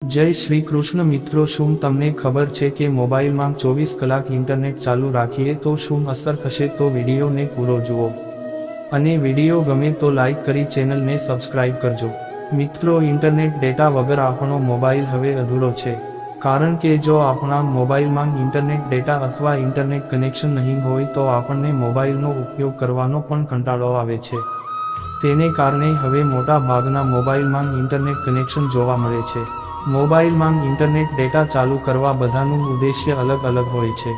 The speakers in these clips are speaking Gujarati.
જય શ્રી કૃષ્ણ મિત્રો, શું તમને ખબર છે કે મોબાઈલમાં 24 કલાક ઇન્ટરનેટ ચાલુ રાખીએ તો શું અસર થશે? તો વિડીયોને પૂરો જુઓ અને વિડીયો ગમે તો લાઈક કરી ચેનલને સબસ્ક્રાઇબ કરજો. મિત્રો, ઇન્ટરનેટ ડેટા વગર આપણો મોબાઈલ હવે અધૂરો છે, કારણ કે જો આપણા મોબાઈલમાં ઇન્ટરનેટ ડેટા અથવા ઇન્ટરનેટ કનેક્શન નહીં હોય તો આપણને મોબાઈલનો ઉપયોગ કરવાનો પણ કંટાળો આવે છે. તેને કારણે હવે મોટા ભાગના મોબાઈલમાં ઇન્ટરનેટ કનેક્શન જોવા મળે છે. મોબાઈલમાં ઇન્ટરનેટ ડેટા ચાલુ કરવા બધાનું ઉદ્દેશ્ય અલગ અલગ હોય છે.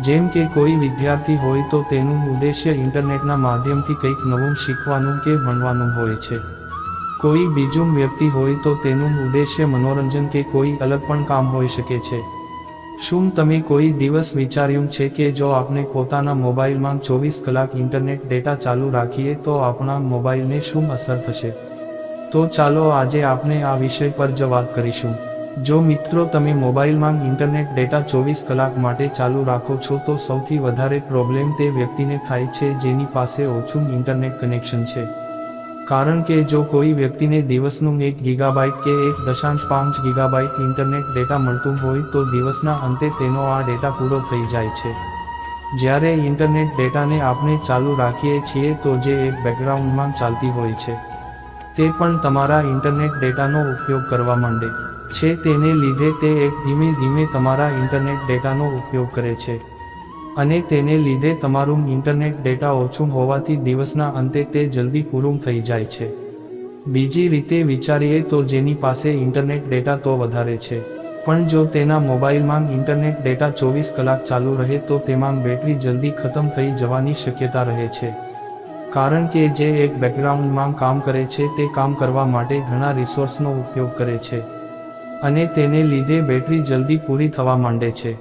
જેમ કે કોઈ વિદ્યાર્થી હોય તો તેનું ઉદ્દેશ્ય ઇન્ટરનેટના માધ્યમથી કંઈક નવું શીખવાનું કે ભણવાનું હોય છે. કોઈ બીજું વ્યક્તિ હોય તો તેનું ઉદ્દેશ્ય મનોરંજન કે કોઈ અલગ પણ કામ હોઈ શકે છે. શું તમે કોઈ દિવસ વિચાર્યું છે કે જો આપણે પોતાના મોબાઈલમાં 24 કલાક ઇન્ટરનેટ ડેટા ચાલુ રાખીએ તો આપણા મોબાઈલને શું અસર થશે? તો ચાલો આજે આપણે આ વિષય પર જ વાત કરીશું. જો મિત્રો તમે મોબાઈલમાં ઇન્ટરનેટ ડેટા 24 કલાક માટે ચાલુ રાખો છો તો સૌથી વધારે પ્રોબ્લેમ તે વ્યક્તિને થાય છે જેની પાસે ઓછું ઇન્ટરનેટ કનેક્શન છે. કારણ કે જો કોઈ વ્યક્તિને દિવસનું 1 ગીગાબાઇટ કે 1.5 ગીગાબાઇટ ઇન્ટરનેટ ડેટા મળતું હોય તો દિવસના અંતે તેનો આ ડેટા પૂરો થઈ જાય છે. જ્યારે ઇન્ટરનેટ ડેટાને આપણે ચાલુ રાખીએ છીએ તો જે એક બેકગ્રાઉન્ડમાં ચાલતી હોય છે તે પણ તમારા ઇન્ટરનેટ ડેટાનો ઉપયોગ કરવા માંડે છે. તેને લીધે તે એક ધીમે ધીમે તમારા ઇન્ટરનેટ ડેટાનો ઉપયોગ કરે છે અને તેને લીધે તમારું ઇન્ટરનેટ ડેટા ઓછું હોવાથી દિવસના અંતે તે જલ્દી પૂરું થઈ જાય છે. બીજી રીતે વિચારીએ તો જેની પાસે ઇન્ટરનેટ ડેટા તો વધારે છે, પણ જો તેના મોબાઈલમાં ઇન્ટરનેટ ડેટા 24 કલાક ચાલુ રહે તો તેમાં બેટરી જલ્દી ખતમ થઈ જવાની શક્યતા રહે છે. કારણ કે જે એક બેકગ્રાઉન્ડમાં કામ કરે છે તે કામ કરવા માટે ઘણા રિસોર્સનો ઉપયોગ કરે છે અને તેને લીધે બેટરી જલ્દી પૂરી થવા માંડે છે.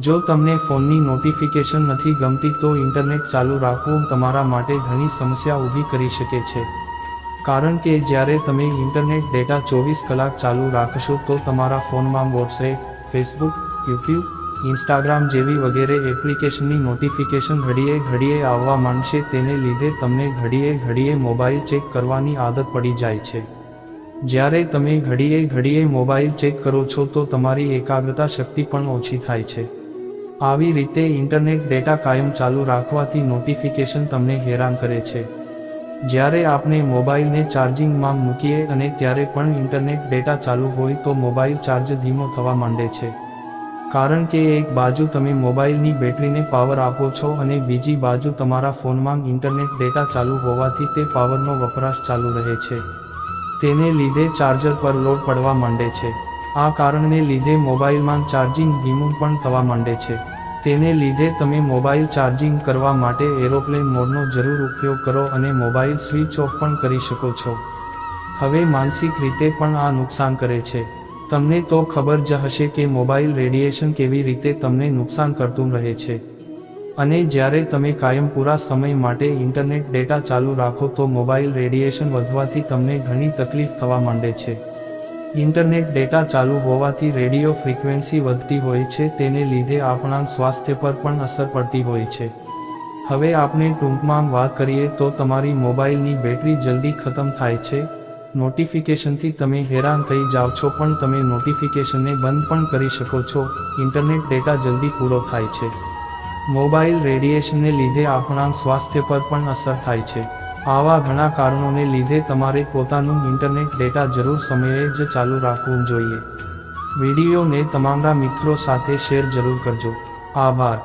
જો તમને ફોનની નોટિફિકેશન નથી ગમતી તો ઇન્ટરનેટ ચાલુ રાખવું તમારા માટે ઘણી સમસ્યા ઊભી કરી શકે છે. કારણ કે જ્યારે તમે ઇન્ટરનેટ ડેટા 24 કલાક ચાલુ રાખશો તો તમારા ફોનમાં વોટ્સએપ, ફેસબુક, યુટ્યુબ, ઇન્સ્ટાગ્રામ જેવી વગેરે એપ્લિકેશનની નોટિફિકેશન ઘડીએ ઘડીએ આવવા માંડશે. તેને લીધે તમને ઘડીએ ઘડીએ મોબાઈલ ચેક કરવાની આદત પડી જાય છે. જ્યારે તમે ઘડીએ ઘડીએ મોબાઈલ ચેક કરો છો તો તમારી એકાગ્રતા શક્તિ પણ ઓછી થાય છે. આવી રીતે ઇન્ટરનેટ ડેટા કાયમ ચાલુ રાખવાથી નોટિફિકેશન તમને હેરાન કરે છે. જ્યારે આપણે મોબાઈલને ચાર્જિંગમાં મૂકીએ અને ત્યારે પણ ઇન્ટરનેટ ડેટા ચાલુ હોય તો મોબાઈલ ચાર્જ ધીમો થવા માંડે છે. કારણ કે એક બાજુ તમે મોબાઈલની બેટરીને પાવર આપો છો અને બીજી બાજુ તમારા ફોનમાં ઇન્ટરનેટ ડેટા ચાલુ હોવાથી તે પાવરનો વપરાશ ચાલુ રહે છે. તેને લીધે ચાર્જર પર લોડ પડવા માંડે છે. આ કારણને લીધે મોબાઈલમાં ચાર્જિંગ ધીમું પણ થવા માંડે છે. તેને લીધે તમે મોબાઈલ ચાર્જિંગ કરવા માટે એરોપ્લેન મોડનો જરૂર ઉપયોગ કરો અને મોબાઈલ સ્વિચ ઓફ પણ કરી શકો છો. હવે માનસિક રીતે પણ આ નુકસાન કરે છે. તમને તો ખબર જ હશે કે મોબાઈલ રેડિયેશન કેવી રીતે તમને નુકસાન કરતું રહે છે. અને જ્યારે તમે કાયમ પૂરા સમય માટે ઇન્ટરનેટ ડેટા ચાલુ રાખો તો મોબાઈલ રેડિયેશન વધવાથી તમને ઘણી તકલીફ થવા માંડે છે. ઇન્ટરનેટ ડેટા ચાલુ હોવાથી રેડિયો ફ્રીક્વન્સી વધતી હોય છે, તેને લીધે આપણા સ્વાસ્થ્ય પર પણ અસર પડતી હોય છે. હવે આપણે ટૂંકમાં વાત કરીએ તો તમારી મોબાઈલની બેટરી જલ્દી ખતમ થાય છે. નોટિફિકેશનથી તમે હેરાન થઈ જાવ છો, પણ તમે નોટિફિકેશનને બંધ પણ કરી શકો છો. ઇન્ટરનેટ ડેટા જલ્દી પૂરો થાય છે. મોબાઈલ રેડિયેશનને લીધે આપણા સ્વાસ્થ્ય પર પણ અસર થાય છે. આવા ઘણા કારણોને લીધે તમારે પોતાનું ઇન્ટરનેટ ડેટા જરૂર સમયે જ ચાલુ રાખવું જોઈએ. વિડીયોને તમારા મિત્રો સાથે શેર જરૂર કરજો. આભાર.